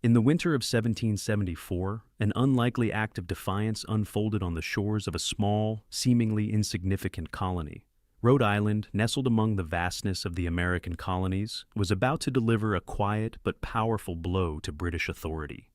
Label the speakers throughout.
Speaker 1: In the winter of 1774, an unlikely act of defiance unfolded on the shores of a small, seemingly insignificant colony. Rhode Island, nestled among the vastness of the American colonies, was about to deliver a quiet but powerful blow to British authority.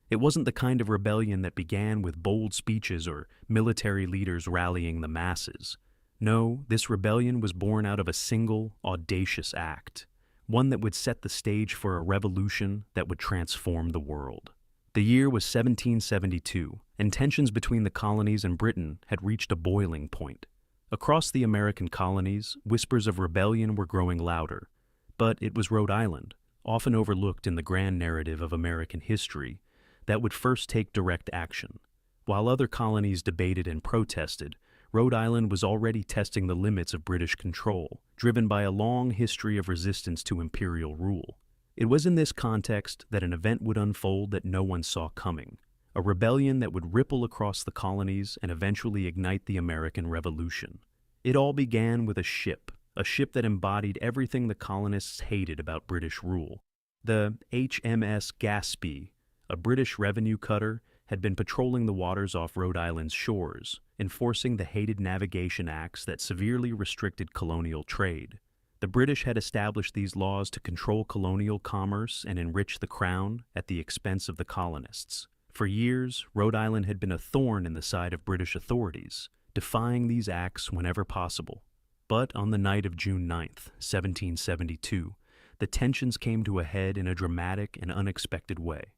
Speaker 1: It wasn't the kind of rebellion that began with bold speeches or military leaders rallying the masses. No, this rebellion was born out of a single, audacious act, one that would set the stage for a revolution that would transform the world. The year was 1772, and tensions between the colonies and Britain had reached a boiling point. Across the American colonies, whispers of rebellion were growing louder, but it was Rhode Island, often overlooked in the grand narrative of American history, that would first take direct action. While other colonies debated and protested, Rhode Island was already testing the limits of British control, driven by a long history of resistance to imperial rule. It was in this context that an event would unfold that no one saw coming, a rebellion that would ripple across the colonies and eventually ignite the American Revolution. It all began with a ship that embodied everything the colonists hated about British rule. The HMS Gaspee, a British revenue cutter, had been patrolling the waters off Rhode Island's shores, enforcing the hated navigation acts that severely restricted colonial trade. The British had established these laws to control colonial commerce and enrich the crown at the expense of the colonists. For years, Rhode Island had been a thorn in the side of British authorities, defying these acts whenever possible. But on the night of June 9th, 1772, the tensions came to a head in a dramatic and unexpected way.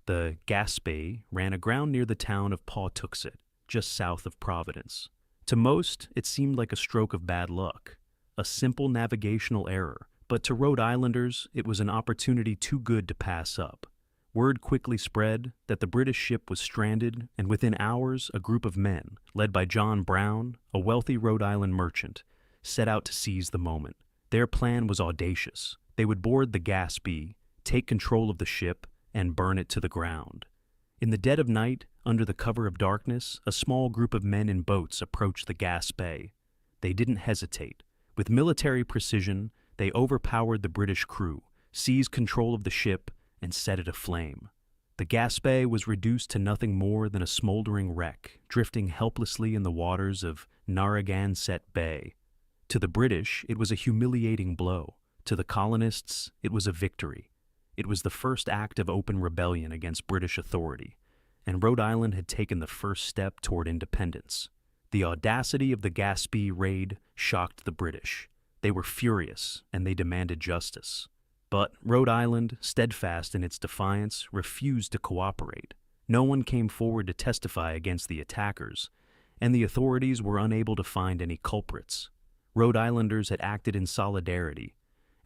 Speaker 1: The Gaspee ran aground near the town of Pawtuxet, just south of Providence. To most, it seemed like a stroke of bad luck, a simple navigational error, but to Rhode Islanders, it was an opportunity too good to pass up. Word quickly spread that the British ship was stranded, and within hours, a group of men, led by John Brown, a wealthy Rhode Island merchant, set out to seize the moment. Their plan was audacious. They would board the Gaspee, take control of the ship, and burn it to the ground. In the dead of night, under the cover of darkness, a small group of men in boats approached the Gaspee. They didn't hesitate. With military precision, they overpowered the British crew, seized control of the ship, and set it aflame. The Gaspee was reduced to nothing more than a smoldering wreck, drifting helplessly in the waters of Narragansett Bay. To the British, it was a humiliating blow. To the colonists, it was a victory. It was the first act of open rebellion against British authority, and Rhode Island had taken the first step toward independence. The audacity of the Gaspee raid shocked the British. They were furious, and they demanded justice. But Rhode Island, steadfast in its defiance, refused to cooperate. No one came forward to testify against the attackers, and the authorities were unable to find any culprits. Rhode Islanders had acted in solidarity,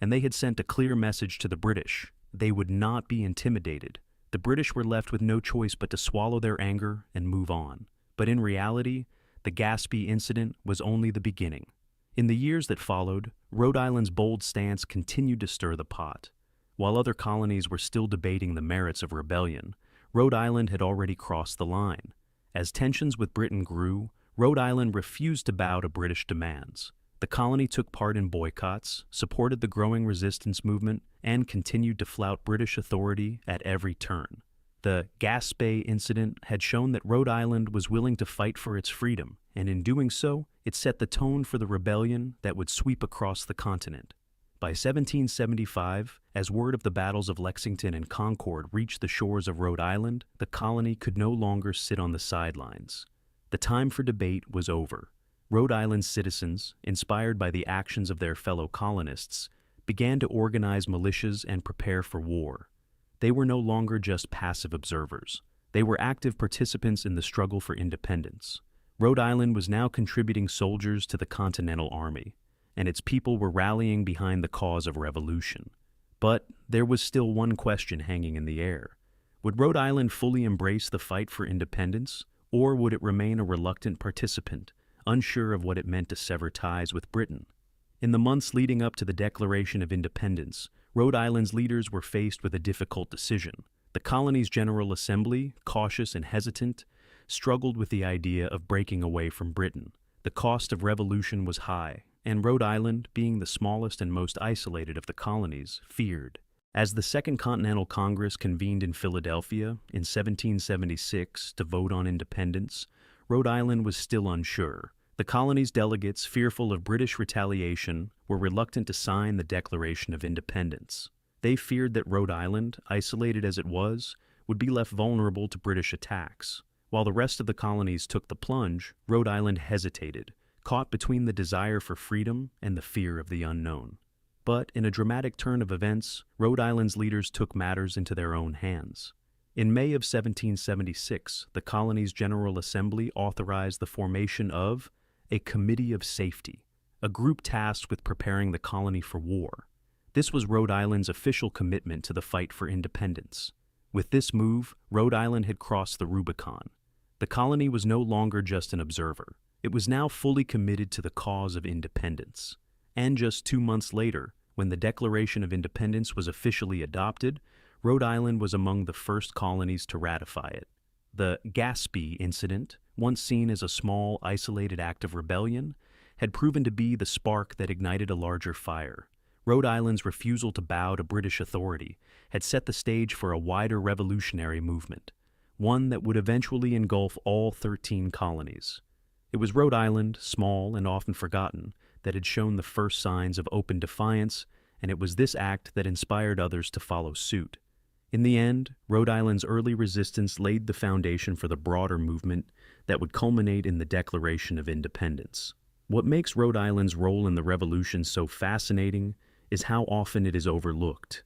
Speaker 1: and they had sent a clear message to the British. They would not be intimidated. The British were left with no choice but to swallow their anger and move on. But in reality, the Gaspee incident was only the beginning. In the years that followed, Rhode Island's bold stance continued to stir the pot. While other colonies were still debating the merits of rebellion, Rhode Island had already crossed the line. As tensions with Britain grew, Rhode Island refused to bow to British demands. The colony took part in boycotts, supported the growing resistance movement, and continued to flout British authority at every turn. The Gaspee incident had shown that Rhode Island was willing to fight for its freedom, and in doing so, it set the tone for the rebellion that would sweep across the continent. By 1775, as word of the battles of Lexington and Concord reached the shores of Rhode Island, the colony could no longer sit on the sidelines. The time for debate was over. Rhode Island's citizens, inspired by the actions of their fellow colonists, began to organize militias and prepare for war. They were no longer just passive observers. They were active participants in the struggle for independence. Rhode Island was now contributing soldiers to the Continental Army, and its people were rallying behind the cause of revolution. But there was still one question hanging in the air. Would Rhode Island fully embrace the fight for independence, or would it remain a reluctant participant, unsure of what it meant to sever ties with Britain? In the months leading up to the Declaration of Independence, Rhode Island's leaders were faced with a difficult decision. The colony's General Assembly, cautious and hesitant, struggled with the idea of breaking away from Britain. The cost of revolution was high, and Rhode Island, being the smallest and most isolated of the colonies, feared. As the Second Continental Congress convened in Philadelphia in 1776 to vote on independence, Rhode Island was still unsure. The colony's delegates, fearful of British retaliation, were reluctant to sign the Declaration of Independence. They feared that Rhode Island, isolated as it was, would be left vulnerable to British attacks. While the rest of the colonies took the plunge, Rhode Island hesitated, caught between the desire for freedom and the fear of the unknown. But in a dramatic turn of events, Rhode Island's leaders took matters into their own hands. In May of 1776, the colony's General Assembly authorized the formation of a Committee of Safety, a group tasked with preparing the colony for war. This was Rhode Island's official commitment to the fight for independence. With this move, Rhode Island had crossed the Rubicon. The colony was no longer just an observer. It was now fully committed to the cause of independence. And just 2 months later, when the Declaration of Independence was officially adopted, Rhode Island was among the first colonies to ratify it. The Gaspee incident, once seen as a small, isolated act of rebellion, had proven to be the spark that ignited a larger fire. Rhode Island's refusal to bow to British authority had set the stage for a wider revolutionary movement, one that would eventually engulf all 13 colonies. It was Rhode Island, small and often forgotten, that had shown the first signs of open defiance, and it was this act that inspired others to follow suit. In the end, Rhode Island's early resistance laid the foundation for the broader movement that would culminate in the Declaration of Independence. What makes Rhode Island's role in the Revolution so fascinating is how often it is overlooked.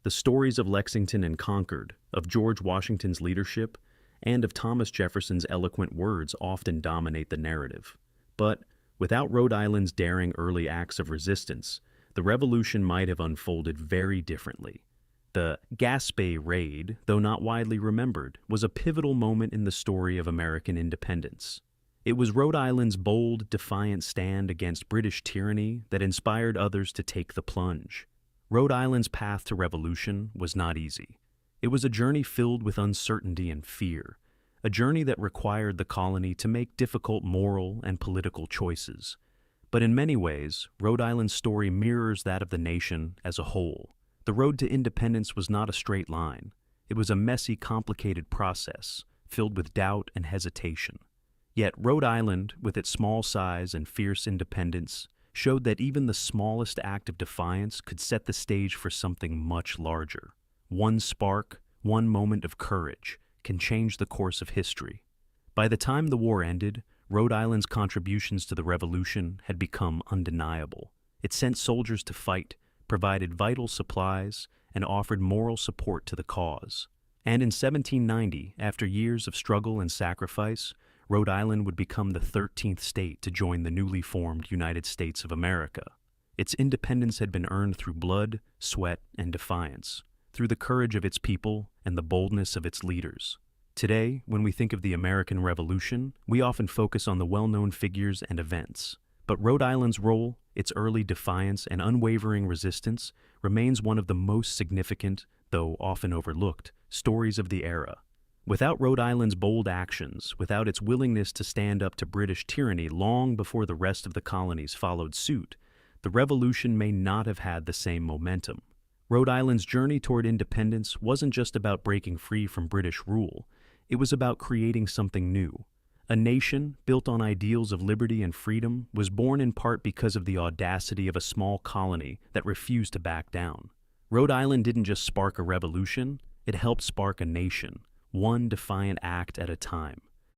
Speaker 1: The stories of Lexington and Concord, of George Washington's leadership, and of Thomas Jefferson's eloquent words often dominate the narrative. But without Rhode Island's daring early acts of resistance, the Revolution might have unfolded very differently. The Gaspee Raid, though not widely remembered, was a pivotal moment in the story of American independence. It was Rhode Island's bold, defiant stand against British tyranny that inspired others to take the plunge. Rhode Island's path to revolution was not easy. It was a journey filled with uncertainty and fear, a journey that required the colony to make difficult moral and political choices. But in many ways, Rhode Island's story mirrors that of the nation as a whole. The road to independence was not a straight line. It was a messy, complicated process, filled with doubt and hesitation. Yet Rhode Island, with its small size and fierce independence, showed that even the smallest act of defiance could set the stage for something much larger. One spark, one moment of courage, can change the course of history. By the time the war ended, Rhode Island's contributions to the Revolution had become undeniable. It sent soldiers to fight, provided vital supplies, and offered moral support to the cause. And in 1790, after years of struggle and sacrifice, Rhode Island would become the 13th state to join the newly formed United States of America. Its independence had been earned through blood, sweat, and defiance, through the courage of its people and the boldness of its leaders. Today, when we think of the American Revolution, we often focus on the well-known figures and events. But Rhode Island's role, its early defiance and unwavering resistance, remains one of the most significant, though often overlooked, stories of the era. Without Rhode Island's bold actions, without its willingness to stand up to British tyranny long before the rest of the colonies followed suit, the Revolution may not have had the same momentum. Rhode Island's journey toward independence wasn't just about breaking free from British rule. It was about creating something new. A nation, built on ideals of liberty and freedom, was born in part because of the audacity of a small colony that refused to back down. Rhode Island didn't just spark a revolution, it helped spark a nation, one defiant act at a time.